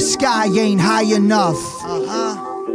The sky ain't high enough.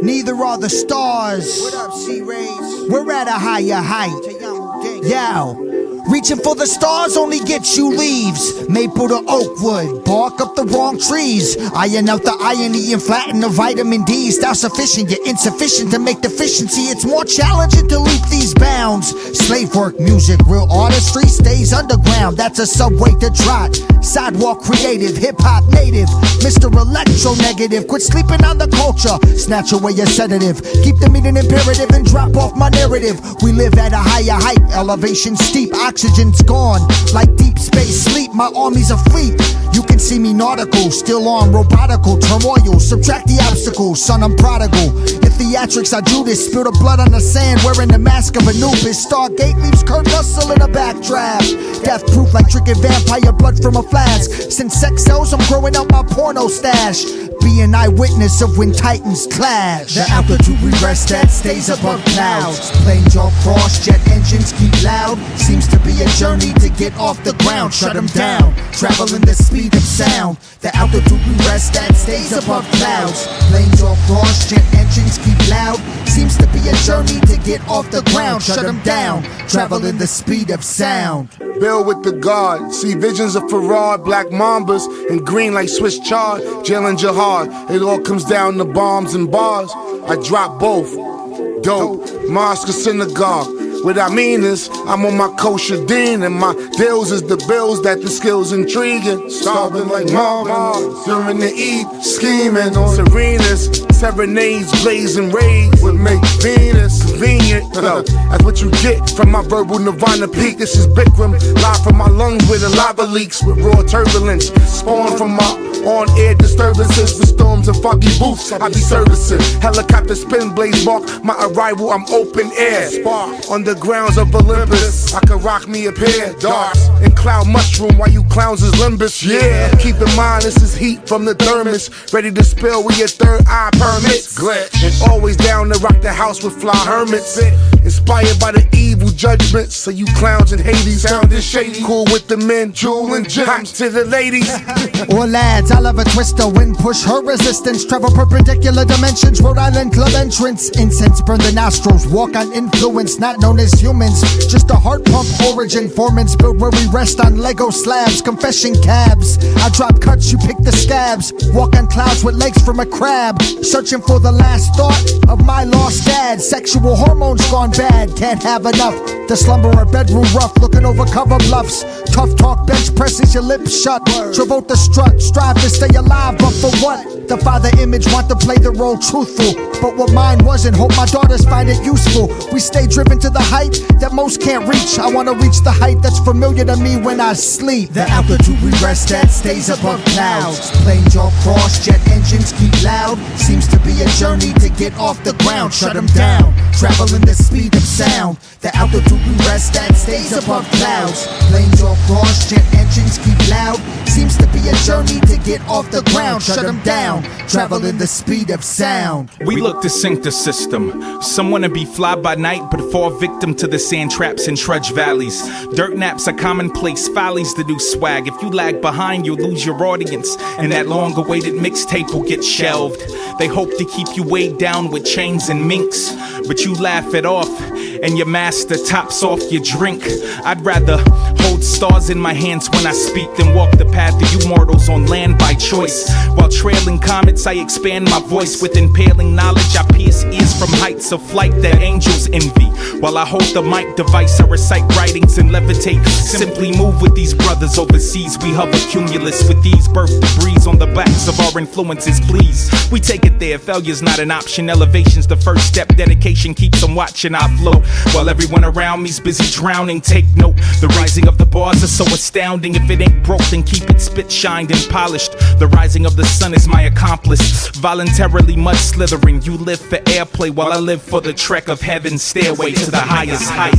Neither are the stars. What up, Rayz? We're at a higher height. Taiyamo, Denku. Yo, reaching for the stars only gets you leaves. Maple to oak wood, bark up the wrong trees. Iron out the irony and flatten the vitamin D. Style sufficient, yet insufficient to make deficiency. It's more challenging to leap these bounds. Slave work, music, real artistry stays underground. That's a subway to trot. Sidewalk creative, hip-hop native. Mr. Electronegative, quit sleeping on the culture. Snatch away your sedative. Keep the meaning imperative and drop off my narrative. We live at a higher height, elevation steep. Oxygen's gone, like deep space sleep. My army's a fleet. You can see me nautical, still on robotical turmoil. Subtract the obstacles, son, I'm prodigal. In theatrics, I Judas, spill the blood on the sand, wearing the mask of Anubis. Stargate leaves Kurt Russell in a backdraft. Death proof like drinking vampire blood from a flask. Since sex cells, I'm growing out my porno stash. Be an eyewitness of when titans clash. The altitude we rest at stays above clouds. Planes all cross, jet engines keep loud. Seems to be a journey to get off the ground. Shut them down, traveling the speed of sound. The altitude we rest at stays above clouds. Planes all cross, jet engines keep loud. Seems to be a journey to get off the ground. Shut them down, traveling the speed of sound. Build with the guard, see visions of Farad, black mambas, and green like Swiss chard, jail and jihad. It all comes down to bombs and bars. I drop both, dope, mosque or synagogue. What I mean is, I'm on my kosher dean, and my deals is the bills that the skills intriguing. Starving like Marvin during the Eid, scheming on Serenas, serenades, blazing rays would make Venus convenient. That's what you get from my verbal Nirvana peak. This is Bikram, live from my lungs where the lava leaks with raw turbulence. Spawn from my on-air disturbances with storms and foggy booths. I be servicing helicopter spin blades mark my arrival. I'm open air, spark on the grounds of Olympus. I could rock me a pair, darts and cloud mushroom while you clowns is limbus. Yeah, keep in mind this is heat from the thermos, ready to spill with your third eye permits. And always down to rock the house with fly hermits, inspired by the evil judgments. So you clowns in Hades sounding shady, cool with the men, jewel and gems. Hot to the ladies. Or lads, I love a twister, wind push her resistance. Travel perpendicular dimensions, Rhode Island club entrance. Incense burn the nostrils, walk on influence, not known as humans, just a heart pump origin. Formants built where we rest on Lego slabs, confession cabs. I drop cuts, you pick the scabs. Walk on clouds with legs from a crab, searching for the last thought of my lost dad. Sexual hormones gone bad, can't have enough. The slumberer bedroom rough, looking over cover bluffs. Tough talk, bench presses your lips shut. Travolta strut, strive to stay alive, but for what? The father image want to play the role truthful, but what mine wasn't. Hope my daughters find it useful. We stay driven to the height that most can't reach. I wanna reach the height that's familiar to me when I sleep. The altitude we rest at stays above clouds. Planes all cross, jet engines keep loud. Seems to be a journey to get off the ground. Shut them down, traveling the speed of sound. The altitude we rest at stays above clouds. Planes all cross, jet engines keep loud. Seems to be a journey to get off the ground. Shut them down, traveling the speed of sound. We look to sink the system. Some wanna be fly by night, but fall victim to the sand traps and trudge valleys. Dirt naps are commonplace, follies the new swag. If you lag behind, you'll lose your audience, and that long-awaited mixtape will get shelved. They hope to keep you weighed down with chains and minks, but you laugh it off, and your master tops off your drink. I'd rather hold stars in my hands when I speak than walk the path of you mortals on land by choice. While trailing comets, I expand my voice with impaling knowledge. I pierce ears from heights of flight that angels envy. While I hold the mic device, I recite writings and levitate. Simply move with these brothers overseas. We hover cumulus with these birth debris on the backs of our influences, please. We take it there, failure's not an option. Elevation's the first step, dedication keeps them watching I flow. While everyone around me's busy drowning, take note. The rising of the bars are so astounding. If it ain't broke, then keep it spit shined and polished. The rising of the sun is my accomplice. Voluntarily mud slithering, you live for airplay while I live for the trek of heaven's stairway to the highest height.